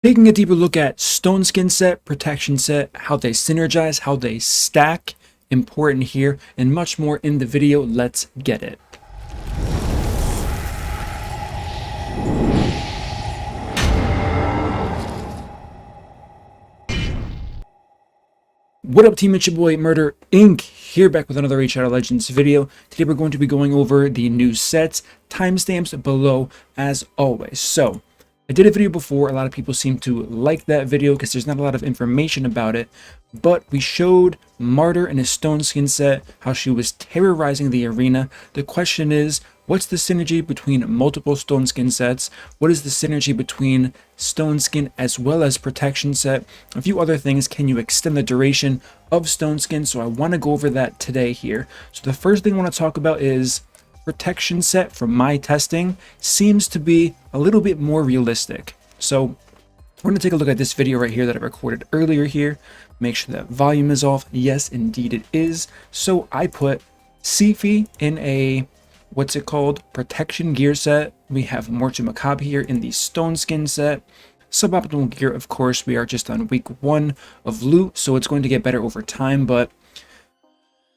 Taking a deeper look at STONESKIN Set, Protection Set, how they synergize, how they stack, important here, and much more in the video. Let's get it. What up team, it's your boy MurderInc here, back with another Raid Shadow Legends video. Today we're going to be going over the new sets, timestamps below as always. So I did a video before, a lot of people seem to like that video because there's not a lot of information about it, but we showed Martyr in a STONESKIN set, how she was terrorizing the arena. The question is, what's the synergy between multiple STONESKIN sets? What is the synergy between STONESKIN as well as Protection Set? A few other things. Can you extend the duration of STONESKIN? So I want to go over that today here. So the first thing I want to talk about is Protection Set. From my testing, seems to be a little bit more realistic. So we're going to take a look at this video right here that I recorded earlier here. Make sure that volume is off. Yes, indeed it is. So I put Sifi in a, what's it called, protection gear set. We have Mortu Macabre here in the STONESKIN set. Suboptimal gear, of course, we are just on week 1 of loot, so it's going to get better over time. But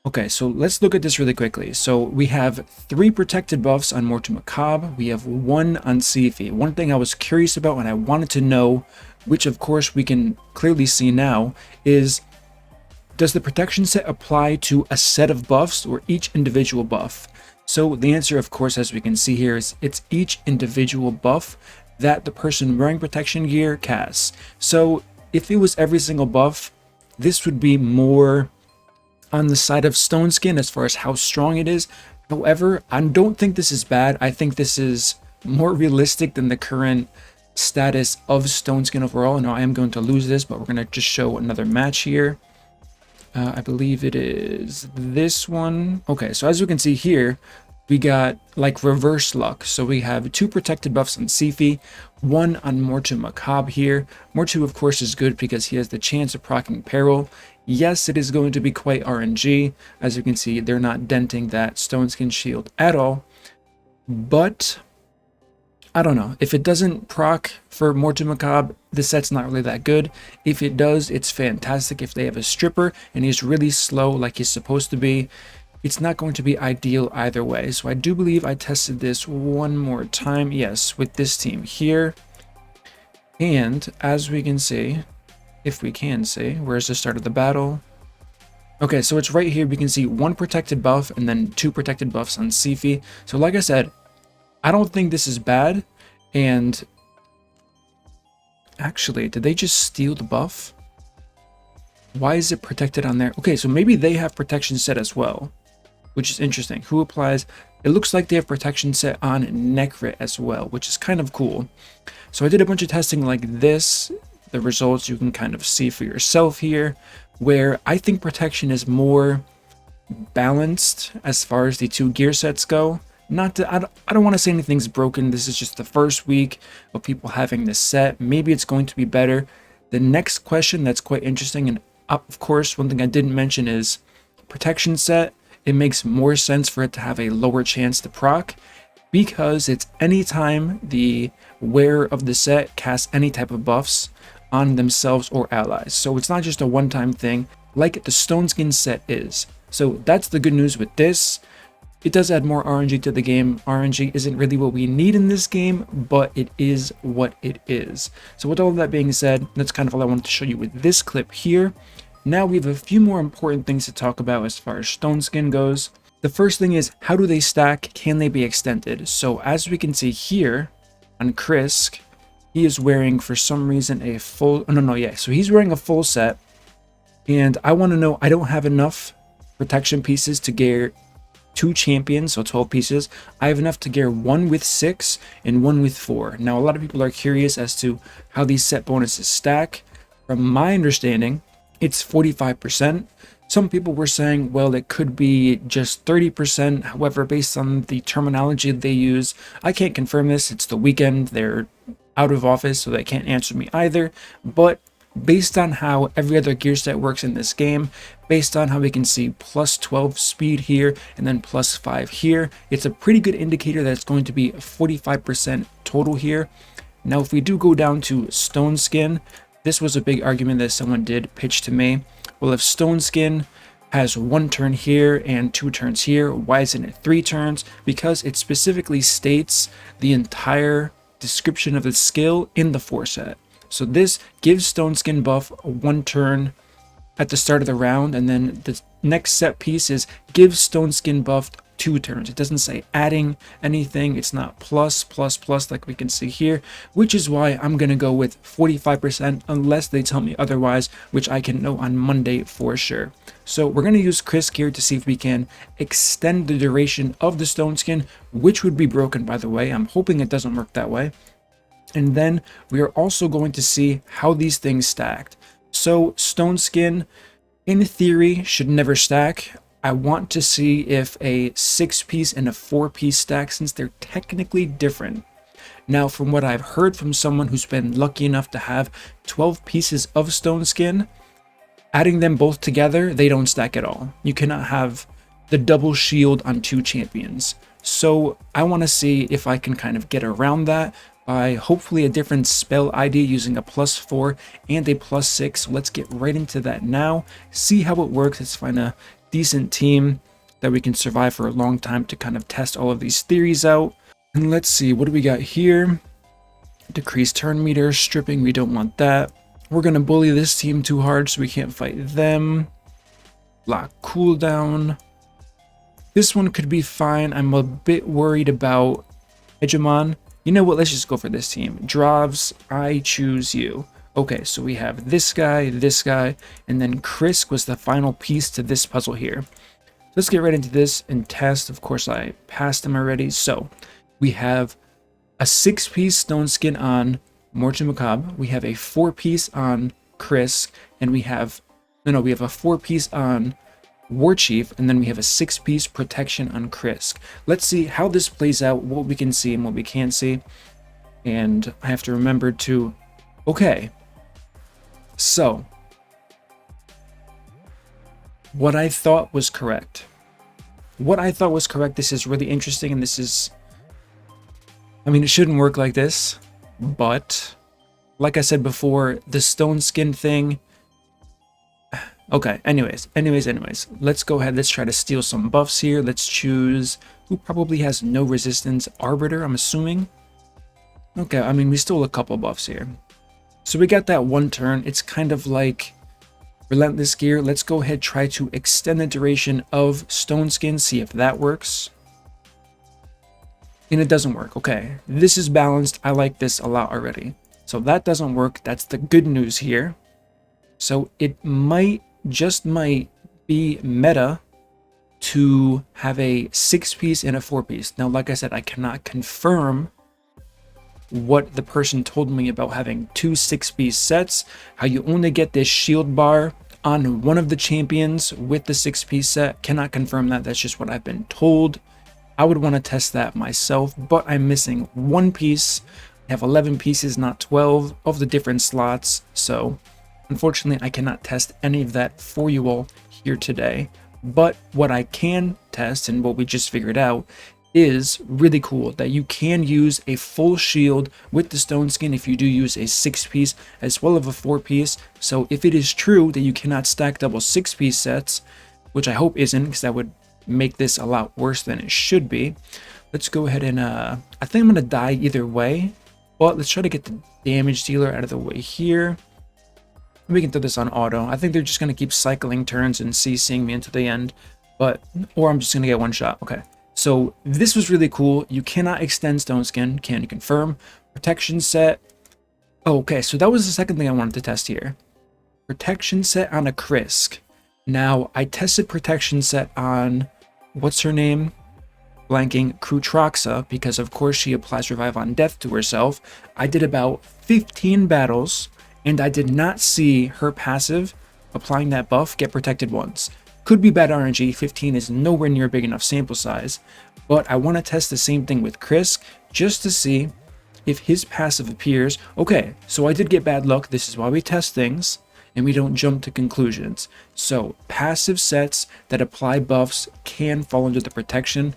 okay, so let's look at this really quickly. So we have 3 protected buffs on Mortu Macabre. We have 1 on Sifi. One thing I was curious about and I wanted to know, which of course we can clearly see now, is does the protection set apply to a set of buffs or each individual buff? So the answer, of course, as we can see here, is it's each individual buff that the person wearing protection gear casts. So if it was every single buff, this would be more on the side of STONESKIN as far as how strong it is. However, I don't think this is bad. I think this is more realistic than the current status of STONESKIN overall. Now I am going to lose this, but we're going to just show another match here. I believe it is this one. Okay, so as you can see here, we got like reverse luck. So we have 2 protected buffs on Sifi, 1 on Mortu Macabre here. Mortu, of course, is good because he has the chance of proccing Peril. Yes, it is going to be quite RNG. As you can see, they're not denting that STONESKIN shield at all. But I don't know. If it doesn't proc for Mortu Macabre, the set's not really that good. If it does, it's fantastic. If they have a stripper and he's really slow like he's supposed to be, it's not going to be ideal either way. So I do believe I tested this one more time. Yes, with this team here. And as we can see, if we can see, where's the start of the battle? Okay, so it's right here. We can see 1 protected buff and then 2 protected buffs on Sifi. So like I said, I don't think this is bad. And actually, did they just steal the buff? Why is it protected on there? Okay, so maybe they have protection set as well, which is interesting. Who applies? It looks like they have protection set on Necrit as well, which is kind of cool. So I did a bunch of testing like this. The results you can kind of see for yourself here, where I think protection is more balanced as far as the 2 gear sets go. Not to, I don't want to say anything's broken. This is just the first week of people having this set. Maybe it's going to be better. The next question that's quite interesting, and of course, one thing I didn't mention is protection set. It makes more sense for it to have a lower chance to proc because it's anytime the wearer of the set casts any type of buffs on themselves or allies. So it's not just a one-time thing like the STONESKIN set is. So that's the good news with this. It does add more RNG to the game. RNG isn't really what we need in this game, but it is what it is. So with all of that being said, that's kind of all I wanted to show you with this clip here. Now we have a few more important things to talk about as far as STONESKIN goes. The first thing is, how do they stack? Can they be extended? So as we can see here on Krisk, he is wearing, for some reason, a full, so he's wearing a full set. And I want to know, I don't have enough protection pieces to gear 2 champions, so 12 pieces. I have enough to gear 1 with 6 and 1 with 4. Now, a lot of people are curious as to how these set bonuses stack. From my understanding, it's 45%. Some people were saying, well, it could be just 30%. However, based on the terminology they use, I can't confirm this. It's the weekend. They're out of office, so they can't answer me either. But based on how every other gear set works in this game, based on how we can see plus 12 speed here and then plus 5 here, it's a pretty good indicator that it's going to be 45% total here. Now, if we do go down to Stone Skin, this was a big argument that someone did pitch to me. Well, if Stone Skin has 1 turn here and 2 turns here, why isn't it 3 turns? Because it specifically states the entire description of the skill in the 4 set. So this gives Stone Skin buff 1 turn at the start of the round, and then the next set piece is gives Stone Skin buff 2 turns. It doesn't say adding anything. It's not plus like we can see here, which is why I'm gonna go with 45% unless they tell me otherwise, which I can know on Monday for sure. So we're gonna use Krisk here to see if we can extend the duration of the Stone Skin, which would be broken, by the way. I'm hoping it doesn't work that way. And then we are also going to see how these things stacked. So Stone Skin, in theory, should never stack. I want to see if a 6-piece and a 4-piece stack, since they're technically different. Now, from what I've heard from someone who's been lucky enough to have 12 pieces of Stone Skin, adding them both together, they don't stack at all. You cannot have the double shield on 2 champions. So I want to see if I can kind of get around that by hopefully a different spell ID using a +4 and a +6. So let's get right into that now, see how it works. Let's find a decent team that we can survive for a long time to kind of test all of these theories out. And let's see, what do we got here? Decrease turn meter, stripping, we don't want that. We're gonna bully this team too hard so we can't fight them. Lock cooldown. This one could be fine. I'm a bit worried about Hegemon. You know what, let's just go for this team. Dravs, I choose you. Okay, so we have this guy, and then Krisk was the final piece to this puzzle here. Let's get right into this and test. Of course, I passed them already. So we have a 6-piece Stone Skin on Morte Macabre. We have a 4-piece on Krisk, and we have a 4-piece on War Chief, and then we have a 6-piece protection on Krisk. Let's see how this plays out, what we can see and what we can't see. And I have to remember to, okay. So, what I thought was correct. This is really interesting, and this is, I mean, it shouldn't work like this, but like I said before, the Stone Skin thing. Okay, anyways, let's go ahead. Let's try to steal some buffs here. Let's choose who probably has no resistance. Arbiter, I'm assuming. Okay, I mean, we stole a couple buffs here. So we got that 1 turn. It's kind of like Relentless Gear. Let's go ahead, try to extend the duration of Stone Skin, see if that works. And it doesn't work. Okay, this is balanced. I like this a lot already. So that doesn't work. That's the good news here. So it might, just might, be meta to have a 6-piece and a 4-piece. Now, like I said, I cannot confirm what the person told me about having 2 6-piece sets, how you only get this shield bar on one of the champions with the 6-piece set. Cannot confirm that. That's just what I've been told. I would want to test that myself, but I'm missing 1 piece. I have 11 pieces, not 12, of the different slots. So unfortunately, I cannot test any of that for you all here today. But what I can test, and what we just figured out, is really cool that you can use a full shield with the Stone Skin if you do use a 6-piece as well as a 4-piece. So if it is true that you cannot stack double 6-piece sets, which I hope isn't, because that would make this a lot worse than it should be. Let's go ahead and I think I'm gonna die either way, but let's try to get the damage dealer out of the way here. We can throw this on auto. I think they're just gonna keep cycling turns and CCing me into the end, or I'm just gonna get 1 shot. Okay. So this was really cool. You cannot extend Stone Skin. Can you confirm? Protection set. Okay, so that was the second thing I wanted to test here. Protection set on a Krisk. Now, I tested protection set on, what's her name? Blanking, Krutroxa, because of course she applies Revive on Death to herself. I did about 15 battles, and I did not see her passive, applying that buff, get protected once. Could be bad RNG, 15 is nowhere near a big enough sample size, but I want to test the same thing with Krisk, just to see if his passive appears. Okay, so I did get bad luck. This is why we test things, and we don't jump to conclusions. So, passive sets that apply buffs can fall under the protection.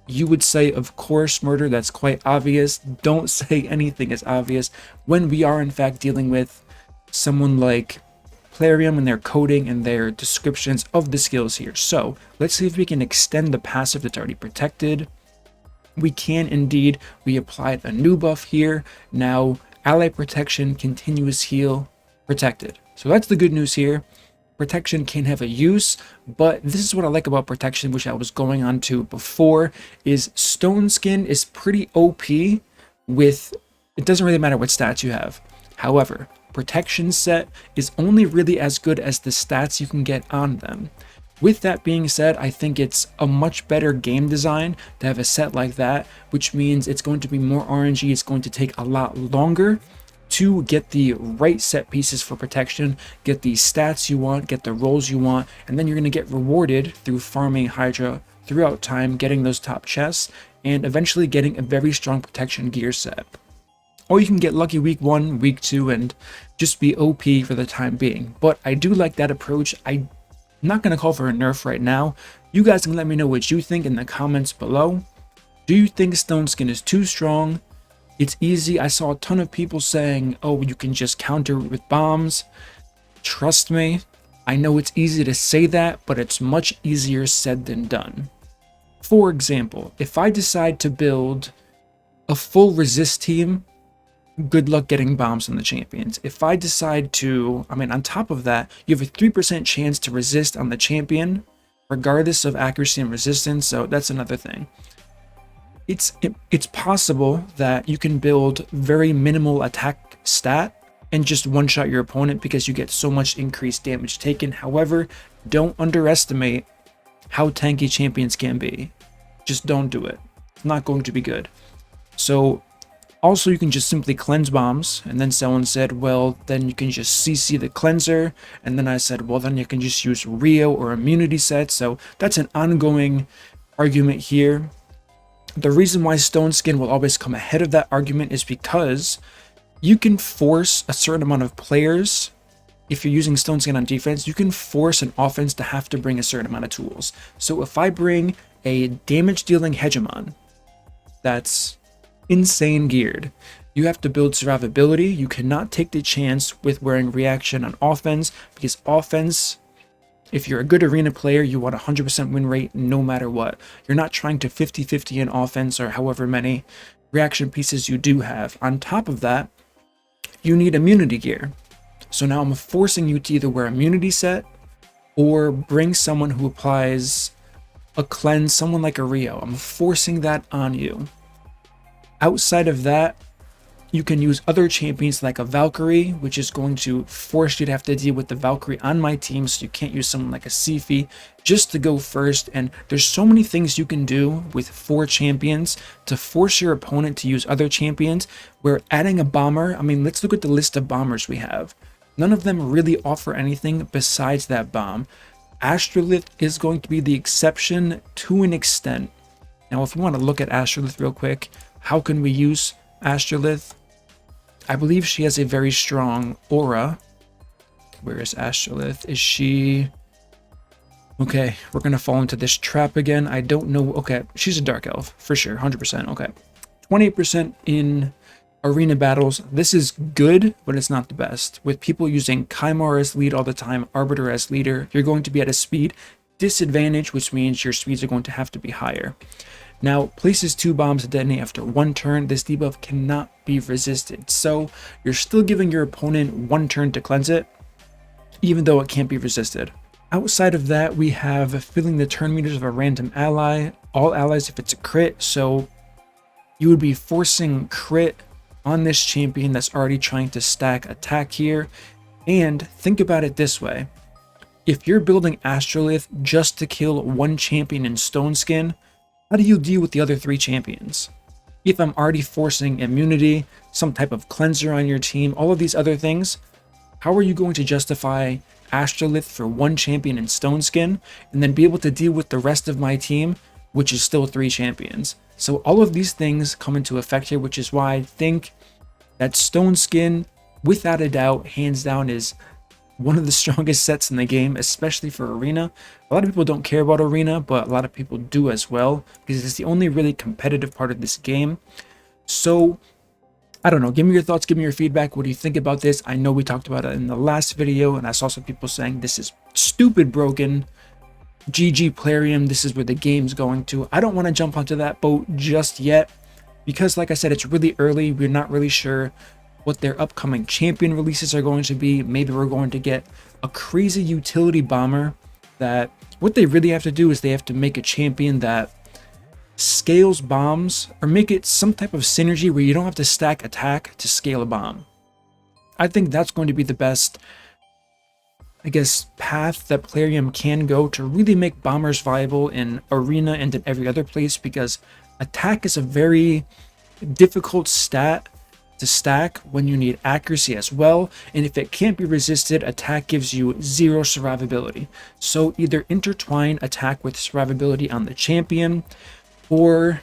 you would say, of course, Murder, that's quite obvious. Don't say anything is obvious when we are in fact dealing with someone like Plarium and their coding and their descriptions of the skills here. So let's see if we can extend the passive that's already protected. We can indeed. We applied a new buff here. Now ally protection, continuous heal, protected. So that's the good news here. Protection can have a use, but this is what I like about protection, which I was going on to before, is Stoneskin is pretty OP with, it doesn't really matter what stats you have. However, protection set is only really as good as the stats you can get on them. With that being said, I think it's a much better game design to have a set like that, which means it's going to be more RNG, it's going to take a lot longer to get the right set pieces for protection, get the stats you want, get the rolls you want, and then you're going to get rewarded through farming Hydra throughout time, getting those top chests, and eventually getting a very strong protection gear set. Or you can get lucky week 1, week 2, and just be OP for the time being. But I do like that approach. I'm not going to call for a nerf right now. You guys can let me know what you think in the comments below. Do you think Stoneskin is too strong? It's easy. I saw a ton of people saying, oh, you can just counter with bombs. Trust me, I know it's easy to say that, but it's much easier said than done. For example, if I decide to build a full resist team, good luck getting bombs on the champions. If I decide to, on top of that, you have a 3% chance to resist on the champion, regardless of accuracy and resistance, so that's another thing. It's possible that you can build very minimal attack stat and just one-shot your opponent because you get so much increased damage taken. However, don't underestimate how tanky champions can be. Just don't do it. It's not going to be good. So also, you can just simply cleanse bombs, and then someone said, well, then you can just CC the cleanser, and then I said, well, then you can just use Rio or immunity set. So that's an ongoing argument here. The reason why Stoneskin will always come ahead of that argument is because you can force a certain amount of players. If you're using Stoneskin on defense, you can force an offense to have to bring a certain amount of tools. So if I bring a damage dealing hegemon that's insane geared, you have to build survivability. You cannot take the chance with wearing reaction on offense, because offense, if you're a good arena player, you want 100% win rate no matter what. You're not trying to 50-50 in offense or however many reaction pieces you do have. On top of that, you need immunity gear. So now I'm forcing you to either wear immunity set or bring someone who applies a cleanse, someone like a Rio. I'm forcing that on you. Outside of that, you can use other champions like a Valkyrie, which is going to force you to have to deal with the Valkyrie on my team, so you can't use someone like a Sifi just to go first. And there's so many things you can do with 4 champions to force your opponent to use other champions, where adding a bomber, let's look at the list of bombers we have. None of them really offer anything besides that bomb. Astrolith is going to be the exception to an extent. Now, if we want to look at Astrolith real quick, how can we use Astrolith? I believe she has a very strong aura. Where is Astrolith? Is she... Okay, we're going to fall into this trap again. I don't know. Okay, she's a dark elf, for sure, 100%. Okay, 28% in arena battles. This is good, but it's not the best. With people using Kymar as lead all the time, Arbiter as leader, you're going to be at a speed disadvantage, which means your speeds are going to have to be higher. Now, places 2 bombs to detonate after 1 turn. This debuff cannot be resisted. So you're still giving your opponent 1 turn to cleanse it, even though it can't be resisted. Outside of that, we have filling the turn meters of a random ally, all allies if it's a crit. So you would be forcing crit on this champion that's already trying to stack attack here. And think about it this way. If you're building Astrolith just to kill 1 champion in Stoneskin, how do you deal with the other 3 champions? If I'm already forcing immunity, some type of cleanser on your team, all of these other things, how are you going to justify Astrolith for 1 champion in Stoneskin and then be able to deal with the rest of my team, which is still 3 champions? So all of these things come into effect here, which is why I think that Stoneskin, without a doubt, hands down, is one of the strongest sets in the game, especially for Arena. A lot of people don't care about Arena, but a lot of people do as well, because it's the only really competitive part of this game. So, I don't know, give me your thoughts, give me your feedback. What do you think about this? I know we talked about it in the last video, and I saw some people saying this is stupid broken. GG Plarium, this is where the game's going to. I don't want to jump onto that boat just yet, because like I said, it's really early. We're not really sure what their upcoming champion releases are going to be. Maybe we're going to get a crazy utility bomber that what they really have to do is they have to make a champion that scales bombs, or make it some type of synergy where you don't have to stack attack to scale a bomb. I think that's going to be the best, I guess, path that Plarium can go to really make bombers viable in Arena and in every other place, because attack is a very difficult stat to stack when you need accuracy as well, and if it can't be resisted, attack gives you 0 survivability. So either intertwine attack with survivability on the champion, or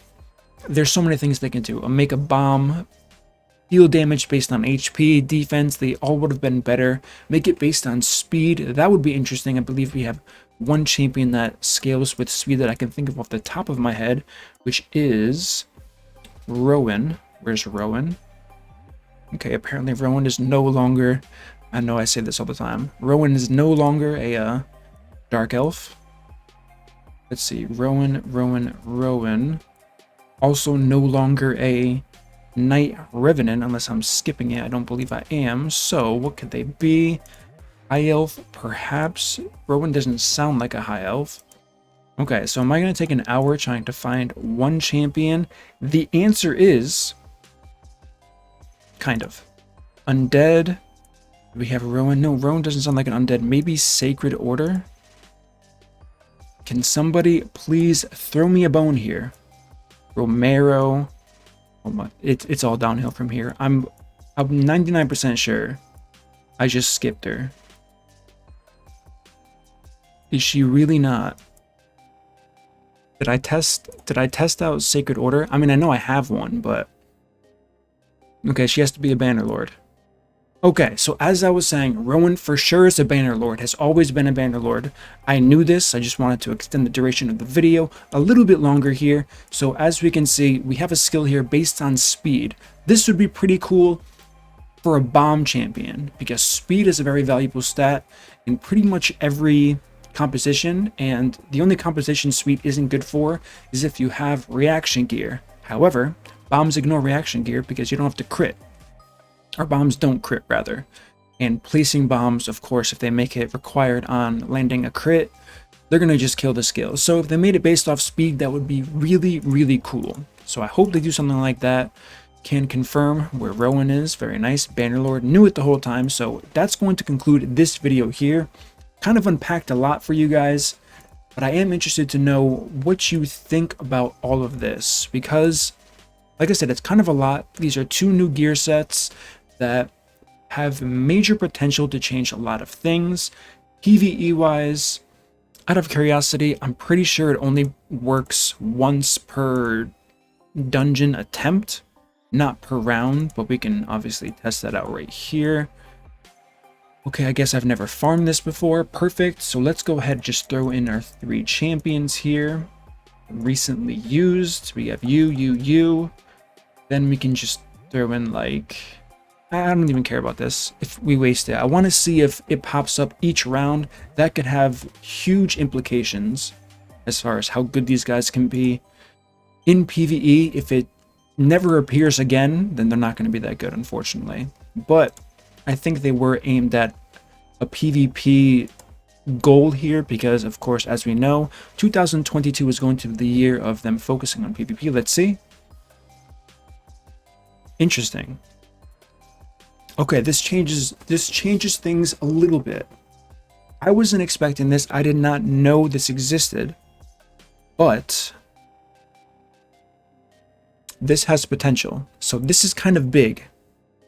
there's so many things they can do. Make a bomb deal damage based on HP, defense, they all would have been better. Make it based on speed, that would be interesting. I believe we have one champion that scales with speed that I can think of off the top of my head, which is Rowan. Where's Rowan? Okay, apparently Rowan is no longer, I know I say this all the time, Rowan is no longer a dark elf. Let's see, Rowan. Also no longer a Night Revenant, unless I'm skipping it. I don't believe I am. So what could they be? High elf, perhaps? Rowan doesn't sound like a high elf. Okay, so am I going to take an hour trying to find one champion? The answer is kind of. Undead. We have Rowan. No, Rowan doesn't sound like an undead. Maybe Sacred Order? Can somebody please throw me a bone here? Romero. Oh my, it's all downhill from here. I'm 99% sure I just skipped her. Is she really not? Did I test out Sacred Order? I mean, I know I have one, but okay, she has to be a Bannerlord. Okay, so as I was saying, Rowan for sure is a Bannerlord, has always been a Bannerlord. I knew this, I just wanted to extend the duration of the video a little bit longer here. So as we can see, we have a skill here based on speed. This would be pretty cool for a bomb champion, because speed is a very valuable stat in pretty much every composition, and the only composition speed isn't good for is if you have reaction gear. However, bombs ignore reaction gear because you don't have to crit. Or bombs don't crit, rather. And placing bombs, of course, if they make it required on landing a crit, they're going to just kill the skill. So if they made it based off speed, that would be really, really cool. So I hope they do something like that. Can confirm where Rowan is. Very nice. Bannerlord knew it the whole time. So that's going to conclude this video here. Kind of unpacked a lot for you guys, but I am interested to know what you think about all of this, because like I said, it's kind of a lot. These are 2 new gear sets that have major potential to change a lot of things. PvE wise, out of curiosity, I'm pretty sure it only works once per dungeon attempt, not per round, but we can obviously test that out right here. Okay, I guess I've never farmed this before. Perfect. So let's go ahead and just throw in our 3 champions here. Recently used. We have you. Then we can just throw in, like, I don't even care about this if we waste it. I want to see if it pops up each round. That could have huge implications as far as how good these guys can be in PvE. If it never appears again, then they're not going to be that good, unfortunately. But I think they were aimed at a PvP goal here, because of course, as we know, 2022 is going to be the year of them focusing on PvP. Let's see. Interesting. Okay, this changes things a little bit. I wasn't expecting this. I did not know this existed, but this has potential. So this is kind of big.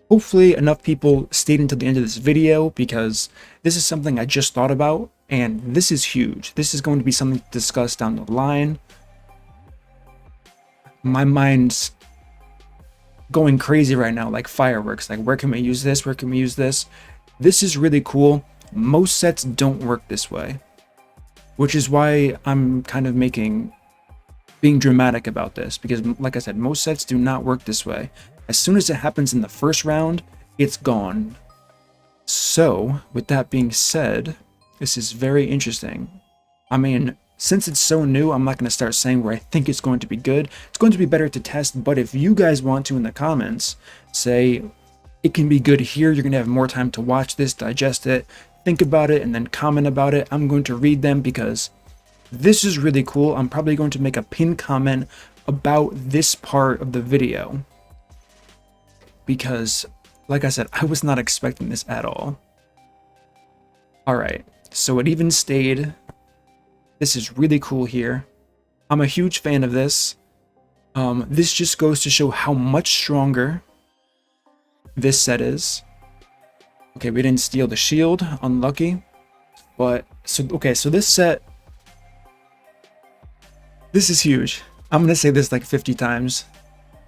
Hopefully enough people stayed until the end of this video, because this is something I just thought about, and this is huge. This is going to be something to discuss down the line. My mind's going crazy right now, like fireworks. Like, where can we use this? Where can we use this? This is really cool. Most sets don't work this way, which is why I'm kind of being dramatic about this, because like I said, most sets do not work this way. As soon as it happens in the first round, it's gone. So with that being said, this is very interesting. I mean, since it's so new, I'm not going to start saying where I think it's going to be good. It's going to be better to test, but if you guys want to in the comments say it can be good here, you're going to have more time to watch this, digest it, think about it, and then comment about it. I'm going to read them because this is really cool. I'm probably going to make a pinned comment about this part of the video because, like I said, I was not expecting this at all. Alright, so it even stayed. This is really cool here. I'm a huge fan of this. This just goes to show how much stronger this set is. Okay, we didn't steal the shield, unlucky. But, so this set, this is huge. I'm gonna say this like 50 times.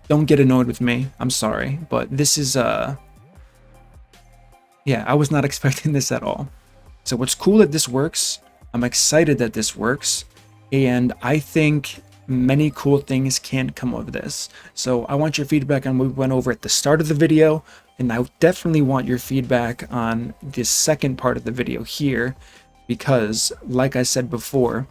Don't get annoyed with me, I'm sorry. But this is, yeah, I was not expecting this at all. So what's cool that this works, I'm excited that this works, and I think many cool things can come of this. So I want your feedback on what we went over at the start of the video, and I definitely want your feedback on this second part of the video here, because like I said before,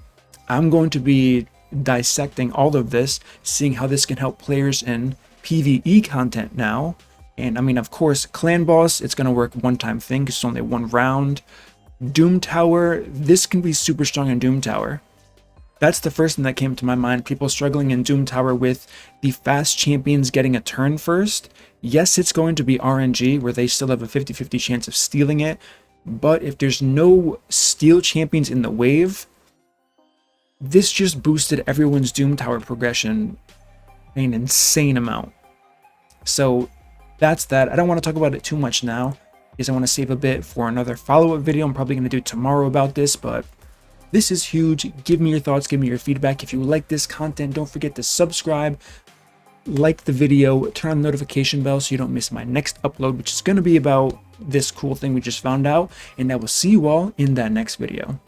I'm going to be dissecting all of this, seeing how this can help players in PvE content now. And I mean, of course, clan boss, it's going to work one-time thing because it's only one round. Doom Tower, this can be super strong in Doom Tower. That's the first thing that came to my mind. People struggling in Doom Tower with the fast champions getting a turn first. Yes, it's going to be RNG, where they still have a 50-50 chance of stealing it. But if there's no steal champions in the wave, this just boosted everyone's Doom Tower progression an insane amount. So that's that. I don't want to talk about it too much now, because I want to save a bit for another follow-up video I'm probably going to do tomorrow about this, but this is huge. Give me your thoughts, give me your feedback. If you like this content, don't forget to subscribe, like the video, turn on the notification bell so you don't miss my next upload, which is going to be about this cool thing we just found out, and I will see you all in that next video.